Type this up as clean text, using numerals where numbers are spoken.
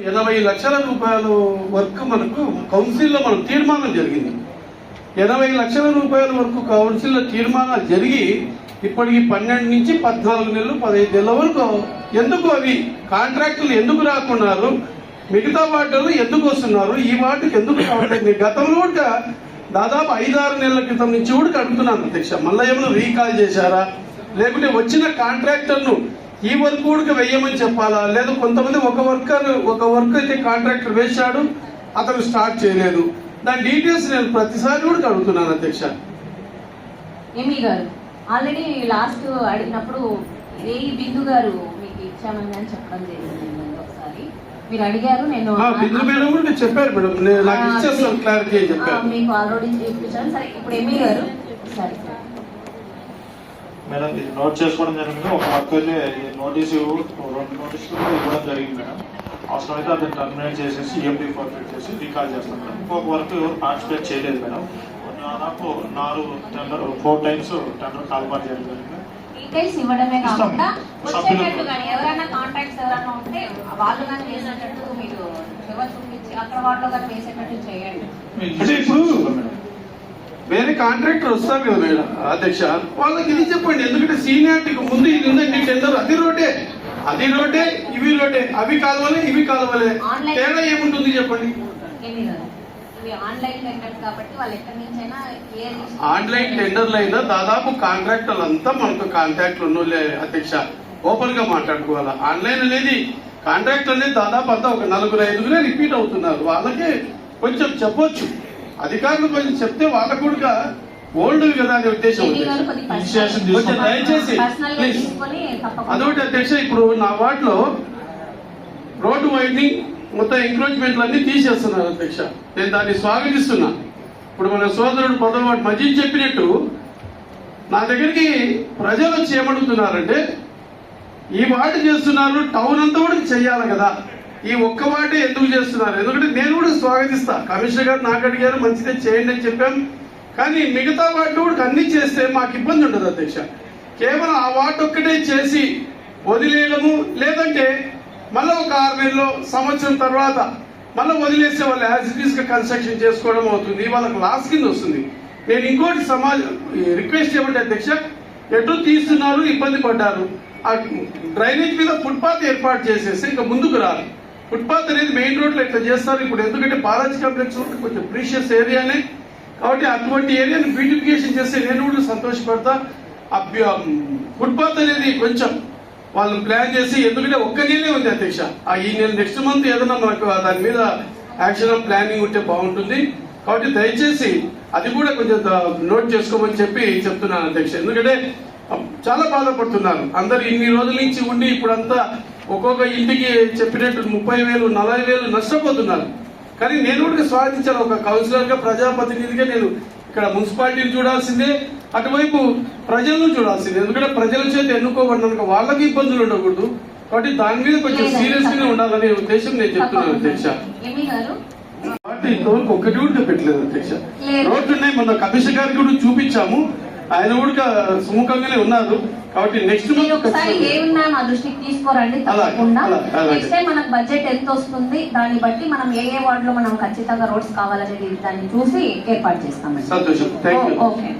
80 లక్షల రూపాయల వర్క్ మనకు కౌన్సిల్లో మనం తీర్మానం జరిగింది. 80 లక్షల రూపాయల వరకు కౌన్సిల్లో తీర్మానాలు జరిగి ఇప్పటికి 12 నుంచి 14 నెలలు 15 నెలల వరకు ఎందుకు అవి కాంట్రాక్టులు ఎందుకు రాకున్నారు, మిగతా వార్డులు ఎందుకు వస్తున్నారు, ఈ వార్డుకి ఎందుకు రావట్లేదు? గతంలో కూడా దాదాపు 5-6 నెలల క్రితం నుంచి కూడా అడుగుతున్నాను అధ్యక్ష. మళ్ళీ ఏమైనా రీకాల్ చేశారా, లేకుంటే వచ్చిన కాంట్రాక్టర్ను ఈ వర్క్ కూడా వెయ్యమని చెప్పాలా, లేదా కొంతమంది ఒక వర్క్ అయితే కాంట్రాక్టర్ వేశాడు, అతను స్టార్ట్ చేయలేదు. దాని డీటెయిల్స్ నేను ప్రతిసారి కూడా అడుగుతున్నాను అధ్యక్ష. ఏమీ గారు ఆల్రెడీ లాస్ట్ అడిగినప్పుడు ఏ బిందు గారు మీకు ఇచ్చామని అని చెప్పడం జరిగింది. ఒకసారి మీరు అడిగారు, నేను బిందు మేడం కూడా చెప్పారు మేడం, నాకు ఇచ్చేస్తాను క్లారిటీ చెప్పారు మీకు ఆల్రెడీ ఇప్పించాను. సరే ఇప్పుడు ఏమీ గారు సరే మేడం ఇది నోట్ చేసుకోవడం జరిగింది. ఒక వర్క్ అయితే నోటీసు 2 నోటీసులు ఇవ్వడం జరిగింది మేడం. అవసరం అయితే అతను టర్మినేట్ చేసేసి EMD ఫార్ఫిట్ చేసి రీకాల్ చేస్తాం మేడం. ఇంకొక వర్క్ ఎవరు పార్టిసిపేట్ చేయలేదు మేడం. దాదాపు 4 టైమ్స్ టెండర్ కాల్ పాటు చేయడం జరిగింది. డీటెయిల్స్ ఇవ్వడమే కాకుండా వచ్చేటట్టు కానీ ఎవరైనా కాంటాక్ట్స్ ఎవరైనా ఉంటే వాళ్ళు కానీ వేసేటట్టు మీరు ఎవరు చూపించి అక్కడ వాళ్ళు కానీ వేసేటట్టు చేయండి. అంటే ఇప్పుడు వేరే కాంట్రాక్టర్ వస్తారు కదా మేడం అధ్యక్ష, వాళ్ళకి ఇది చెప్పండి. ఎందుకంటే సీనియారిటీకి ముందు ఇది ఉందండి టెండర్, అది రోడ్డే ఇవి రోడ్డే, అవి కాలువలే ఇవి కాలువలే, తేడా ఏముంటుంది చెప్పండి. ఆన్లైన్ టెండర్లు అయినా దాదాపు కాంట్రాక్టర్లు అంతా మనకు కాంట్రాక్ట్లు ఉన్నోళ్ళే అధ్యక్ష, ఓపెన్ గా మాట్లాడుకోవాలా. ఆన్లైన్ అనేది కాంట్రాక్ట్ అనేది దాదాపు అంతా ఒక 4-5 రిపీట్ అవుతున్నారు. వాళ్ళకి కొంచెం చెప్పొచ్చు, అధికారులు కొంచెం చెప్తే వాళ్ళకు కూడా ఓల్డ్ కదా అనే ఉద్దేశం. కొంచెం దయచేసి అదొకటి అధ్యక్ష. ఇప్పుడు నా వార్డులో రోడ్డు వైండింగ్ మొత్తం ఎంక్రోచ్మెంట్లు అన్ని తీసేస్తున్నారు అధ్యక్ష. నేను దాన్ని స్వాగతిస్తున్నా. ఇప్పుడు మన సోదరుడు పొదవాడు మజీద్ చెప్పినట్టు నా దగ్గరికి ప్రజలు వచ్చి ఏమడుగుతున్నారంటే ఈ వార్డు చేస్తున్నారు, టౌన్ అంతా కూడా చెయ్యాలి కదా, ఈ ఒక్క వార్డే ఎందుకు చేస్తున్నారు? ఎందుకంటే నేను కూడా స్వాగతిస్తా. కమిషనర్ గారు నాకు అడిగారు, మంచిదే చేయండి అని చెప్పాం. కానీ మిగతా వార్డు కూడా అన్ని చేస్తే మాకు ఇబ్బంది ఉండదు అధ్యక్ష. కేవలం ఆ వార్డు ఒక్కటే చేసి వదిలేయడము, లేదంటే మళ్ళీ ఒక 6 నెలలు సంవత్సరం తర్వాత మళ్ళీ వదిలేసే వాళ్ళు యాజ్ ఇట్ ఈస్ గా కన్స్ట్రక్షన్ చేసుకోవడం అవుతుంది. వాళ్ళకి లాస్ కింద వస్తుంది. నేను ఇంకోటి రిక్వెస్ట్ ఏమంటే అధ్యక్ష, ఎటు తీస్తున్నారు, ఇబ్బంది పడ్డారు, ఆ డ్రైనేజ్ మీద ఫుట్పాత్ ఏర్పాటు చేసేసి ఇంకా ముందుకు రారు. ఫుట్పాత్ అనేది మెయిన్ రోడ్ లో ఇట్లా చేస్తారు ఇప్పుడు. ఎందుకంటే బాలాజీ కాంప్లెక్స్ కొంచెం ప్రీషియస్ ఏరియానే కాబట్టి అటువంటి ఏరియాని బ్యూటిఫికేషన్ చేస్తే నేను కూడా సంతోషపడతా. ఫుట్పాత్ అనేది కొంచెం వాళ్ళు ప్లాన్ చేసి, ఎందుకంటే ఒక్క నెలే ఉంది అధ్యక్ష, ఈ నెల నెక్స్ట్ మంత్ ఏదైనా మనకు దాని మీద యాక్షన్ ప్లానింగ్ ఉంటే బాగుంటుంది. కాబట్టి దయచేసి అది కూడా కొంచెం నోట్ చేసుకోమని చెప్తున్నాను అధ్యక్ష. ఎందుకంటే చాలా బాధపడుతున్నారు అందరు. ఇన్ని రోజుల నుంచి ఉండి ఇప్పుడంతా ఒక్కొక్క ఇంటికి చెప్పినట్టు 30,000 40,000 నష్టపోతున్నారు. కానీ నేను కూడా స్వాగతించాను. ఒక కౌన్సిలర్ గా, ప్రజాప్రతినిధిగా నేను ఇక్కడ మున్సిపాలిటీని చూడాల్సిందే, అటువైపు ప్రజలను చూడాల్సిందే. ఎందుకంటే ప్రజల చేత ఎన్నుకోబడినాక వాళ్ళకి ఇబ్బందులు ఉండకూడదు. కాబట్టి దాని మీద కొంచెం సీరియస్ గా ఉండాలనే ఉద్దేశం నేను చెప్తున్నాను అధ్యక్ష. కాబట్టి ఇంతవరకు ఒక్కటి కూడా పెట్టలేదు అధ్యక్ష. రోడ్లు ఉన్నాయి, మన కమిషనర్ గారికి కూడా చూపించాము, ఆయన కూడా సుముఖంగానే ఉన్నారు. కాబట్టి నెక్స్ట్ ఒకసారి ఏమున్నా మా దృష్టికి తీసుకోరండి. తప్పకుండా నెక్స్ట్ టైం మనకు బడ్జెట్ ఎంత వస్తుంది దాన్ని బట్టి మనం ఏ వార్డులో మనం ఖచ్చితంగా రోడ్స్ కావాలనేది దాన్ని చూసి ఏర్పాటు చేస్తామండి. సంతోషం. ఓకే.